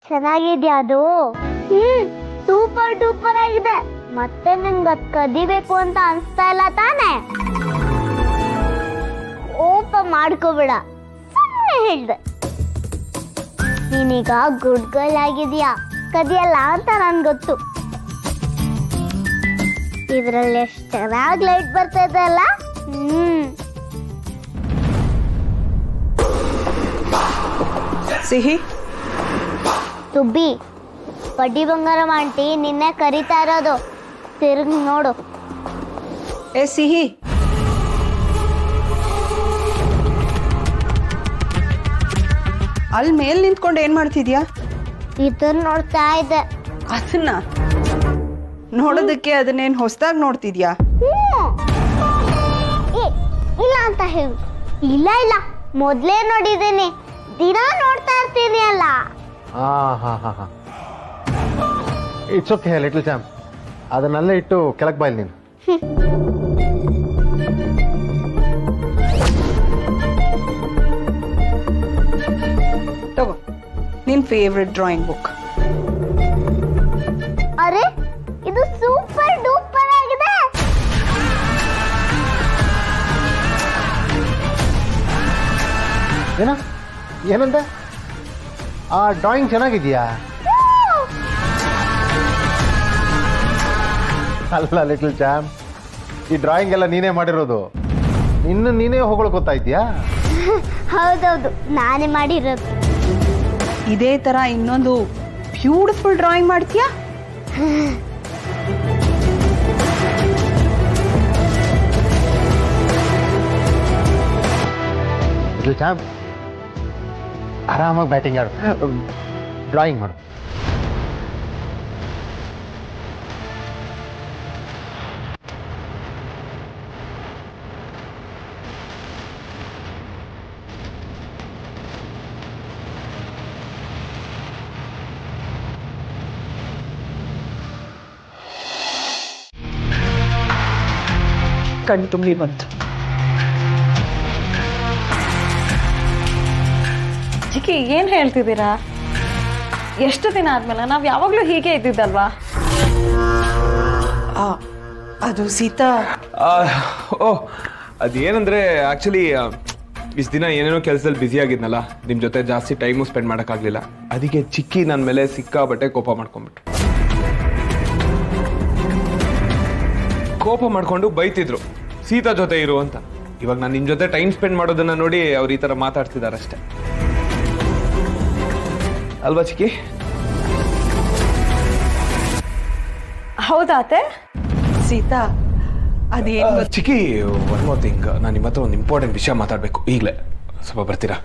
ಚೆನ್ನಾಗಿದ್ಯಾ ಅದು? Super duper ಆಗಿದೆ. ಮತ್ತೆ ನಿಮ್ಗೆ ಅದ್ ಕದಿಬೇಕು ಅಂತ ಅನ್ಸ್ತಾ ಇಲ್ಲ ತಾನೆ? ಕೋಪ ಮಾಡ್ಕೋಬೇಡ, ಸುಮ್ಮನೆ ಹೇಳ್ದೆ. ನೀನೀಗ ಗುಡ್ ಗರ್ಲ್ ಆಗಿದ್ಯಾ, ಕದಿಯಲ್ಲ ಅಂತ ನನ್ ಗೊತ್ತು. ಇದ್ರಲ್ಲಿ ಎಷ್ಟು ಚೆನ್ನಾಗಿ ಲೈಟ್ ಬರ್ತಾ ಇದೆ ಅಲ್ಲ. ಸಿಹಿ ಸುಬ್ಬಿ, ಬಡ್ಡಿ ಬಂಗಾರಂ ಆಂಟಿ ನಿನ್ನೆ ಕರಿತಾ ಇರೋದು, ತಿರುಗಿ ನೋಡು. ಏ ಸಿಹಿ, ಅಲ್ಲಿ ಮೇಲ್ ನಿಂತ್ಕೊಂಡು ಏನ್ ಮಾಡ್ತಿದ್ಯಾ? ಇದನ್ನ ನೋಡ್ತಾ ಇದ್ದೆ. ಅದನ್ನ ನೋಡೋದಕ್ಕೆ ಅದನ್ನೇನ್ ಹೊಸದಾಗಿ ನೋಡ್ತಿದ್ಯಾ? ಇಲ್ಲ ಅಂತ ಹೇಳು. ಇಲ್ಲ ಇಲ್ಲ, ಮೊದ್ಲೇ ನೋಡಿದ್ದೀನಿ, ದಿನ ನೋಡ್ತಾ ಇರ್ತೀನಿ ಅಲ್ಲ. ಇಟ್ಸ್ ಓಕೆ ಲಿಟಲ್ ಚಾಂಪ್, ಅದನ್ನೆಲ್ಲ ಇಟ್ಟು ಕೆಳಗೆ ಬಾಯ್ಲಿ ನೀನು. ತಗೋ ನಿನ್ ಫೇವ್ರೆಟ್ ಡ್ರಾಯಿಂಗ್ ಬುಕ್. ಅರೆ, ಇದು ಸೂಪರ್ ಡೂಪರ್ ಆಗಿದೆ. ಏನಂದೆ? ಆ ಡ್ರಾಯಿಂಗ್ ಚೆನ್ನಾಗಿದೆಯಾ? ಅಲ್ಲ ಲಿಟಲ್ ಚಾಂಪ್, ಈ ಡ್ರಾಯಿಂಗ್ ಎಲ್ಲ ನೀನೇ ಮಾಡಿರೋದು. ನೀನೇ ಹೊಗಳ್ ಗೊತ್ತಾಯ್ತೀಯಾ? ಹೌದೌದು, ನಾನೇ ಮಾಡಿರೋದು. ಇದೇ ತರ ಇನ್ನೊಂದು ಬ್ಯೂಟಿಫುಲ್ ಡ್ರಾಯಿಂಗ್ ಮಾಡ್ತೀಯಾ? ಲಿಟಲ್ ಚಾಂಪ್, ಆರಾಮಾಗಿ ಬ್ಯಾಟಿಂಗ್ ಆಡು, ಡ್ರಾಯಿಂಗ್ ಮಾಡು. ಕಣ್ ತುಂಬಿ ಬಂತು. ಚಿಕ್ಕಿ, ಏನ್ ಹೇಳ್ತಿದ್ದೀರಾ? ಎಷ್ಟು ದಿನ ಆದ್ಮೇಲೆ ನಾವ್ ಯಾವಾಗ್ಲೂ ಹೀಗೆ ಇದ್ದಿದ್ದಲ್ವಾ? ಅದು ಸೀತಾ, ಓಹ್ ಅದೇನಂದ್ರೆ ಆಕ್ಚುಲಿ ಇಷ್ಟು ದಿನ ಏನೇನೋ ಕೆಲಸದಲ್ಲಿ ಬ್ಯುಸಿ ಆಗಿದ್ನಲ್ಲ, ನಿಮ್ಮ ಜೊತೆ ಜಾಸ್ತಿ ಟೈಮು ಸ್ಪೆಂಡ್ ಮಾಡೋಕ್ಕಾಗಲಿಲ್ಲ. ಅದಕ್ಕೆ ಚಿಕ್ಕಿ ನನ್ನ ಮೇಲೆ ಸಿಕ್ಕಾಬಟ್ಟೆ ಕೋಪ ಮಾಡ್ಕೊಂಡ್ಬಿಟ್ರು. ಕೋಪ ಮಾಡ್ಕೊಂಡು ಬೈತಿದ್ರು ಸೀತಾ ಜೊತೆ ಇರು ಅಂತ. ಇವಾಗ ನಾನು ನಿಮ್ಮ ಜೊತೆ ಟೈಮ್ ಸ್ಪೆಂಡ್ ಮಾಡೋದನ್ನ ನೋಡಿ ಅವ್ರು ಈ ಥರ ಮಾತಾಡ್ತಿದ್ದಾರೆ ಅಷ್ಟೇ ಅಲ್ವಾ ಚಿಕ್ಕಿ? ಹೌದಾತೆ? ಸೀತಾ ಅದೇನು ಚಿಕ್ಕಿ, ಒನ್ ಮೋರ್ ಥಿಂಗ್, ನಾನು ನಿಮ್ಮ ಹತ್ರ ಒಂದು ಇಂಪಾರ್ಟೆಂಟ್ ವಿಷಯ ಮಾತಾಡಬೇಕು. ಈಗಲೇ ಸ್ವಲ್ಪ ಬರ್ತೀರಾ?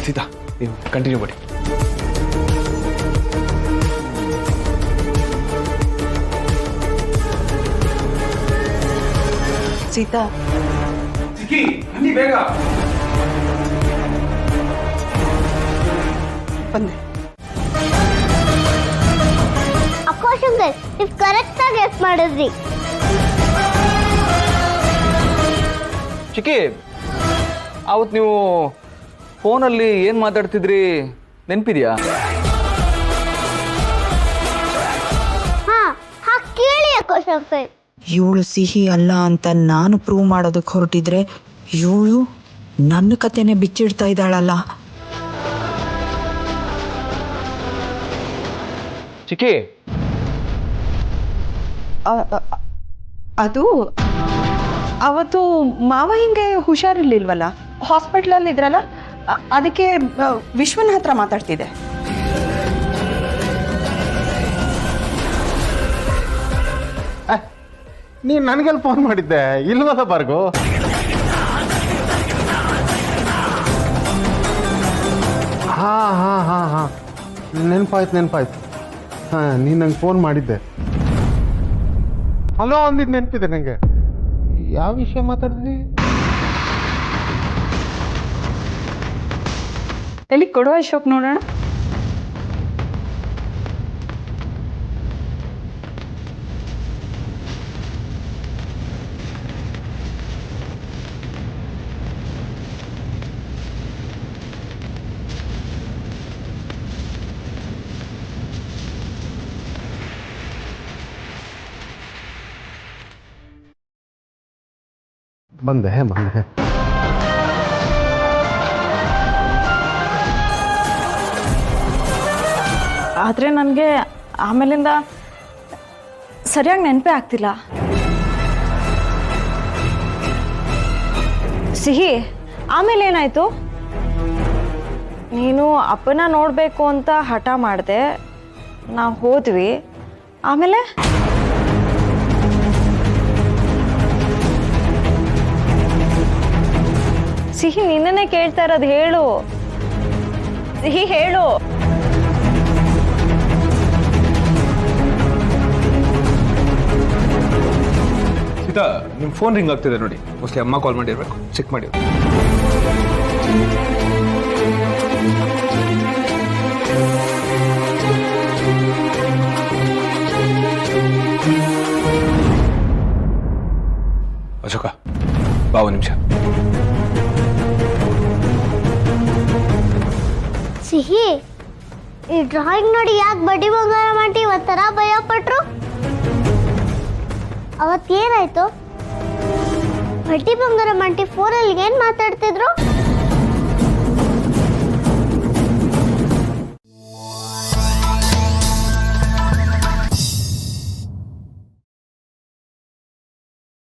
ಸೀತಾ, ನೀವು ಕಂಟಿನ್ಯೂ ಮಾಡಿ. ಸೀತಾ, ಚಿಕ್ಕಿ ಬನ್ನಿ ಬೇಗ. ಬಂದೆ. ಅಕೋಶಂಕರ್, ನೀವು ಕರೆಕ್ಟ್ ಆಗಿ ಗೆಸ್ ಮಾಡಿದ್ರಿ. ಚಿಕ್ಕಿ, ಅವತ್ತು ನೀವು ಫೋನಲ್ಲಿ ಏನು ಮಾತಾಡ್ತಿದ್ರಿ ನೆನಪಿದೆಯಾ? ಹಾ ಕೇಳಿ ಅಕೋಶಂಕರ್. ಇವಳು ಸಿಹಿ ಅಲ್ಲ ಅಂತ ನಾನು ಪ್ರೂವ್ ಮಾಡೋದಕ್ಕೆ ಹೊರಟಿದ್ರೆ ಇವಳು ನನ್ನ ಕತೆನೆ ಬಿಚ್ಚಿಡ್ತಾ ಇದ್ದಾಳಲ್ಲ. ಚಿಕ್ಕಿ, ಅದು ಅವತ್ತು ಮಾವ ಹಿಂಗೆ ಹುಷಾರಿರ್ಲಿಲ್ವಲ್ಲ, ಹಾಸ್ಪಿಟ್ಲಲ್ಲಿ ಇದ್ರಲ್ಲ, ಅದಕ್ಕೆ ವಿಶ್ವನ ಹತ್ರ ಮಾತಾಡ್ತಿದ್ದೆ. ನೀನು ನನಗೆಲ್ಲಿ ಫೋನ್ ಮಾಡಿದ್ದೆ? ಇಲ್ವಲ್ಲ ಬರ್ಗು. ಹಾಂ ನೆನಪಾಯ್ತು. ಹಾಂ, ನೀನು ನಂಗೆ ಫೋನ್ ಮಾಡಿದ್ದೆ. ಹಲೋ ಅಂದಿದ್ದು ನೆನಪಿದೆ ನನಗೆ. ಯಾವ ವಿಷಯ ಮಾತಾಡಿದ್ವಿ? ಎಲ್ಲಿ ಕೊಡುವ ಅಶೋಕ್, ನೋಡೋಣ. ಬಂದೆ ಆದರೆ ನನಗೆ ಆಮೇಲಿಂದ ಸರಿಯಾಗಿ ನೆನಪೇ ಆಗ್ತಿಲ್ಲ. ಸಿಹಿ, ಆಮೇಲೆ ಏನಾಯಿತು? ನೀನು ಅಪ್ಪನ ನೋಡಬೇಕು ಅಂತ ಹಠ ಮಾಡಿದೆ, ನಾವು ಹೋದ್ವಿ. ಆಮೇಲೆ ಸಿಹಿ, ನಿನ್ನನ್ನೇ ಕೇಳ್ತಾ ಇರೋದು, ಹೇಳು ಸಿಹಿ, ಹೇಳು. ಸೀತಾ, ನಿಮ್ಮ ಫೋನ್ ರಿಂಗ್ ಆಗ್ತಿದೆ ನೋಡಿ. ಮೋಸ್ಟ್ಲಿ ಅಮ್ಮ ಕಾಲ್ ಮಾಡಿರ್ಬೇಕು, ಚೆಕ್ ಮಾಡಿ. ಅಶೋಕ, ಬಾ ಒಂದು ನಿಮಿಷ. ಸಿಹಿ, ಈ ಡ್ರಾಯಿಂಗ್ ನೋಡಿ ಯಾಕೆ ಬಡ್ಡಿ ಬಂಗಾರ ಮಾಡಿ ಒಂಥರ ಭಯ ಪಟ್ರು? ಅವತ್ತೇನಾಯ್ತು? ಬಡ್ಡಿ ಬಂಗಾರ ಮಾಡಿ ಫೋನಲ್ಲಿ ಏನ್ ಮಾತಾಡ್ತಿದ್ರು?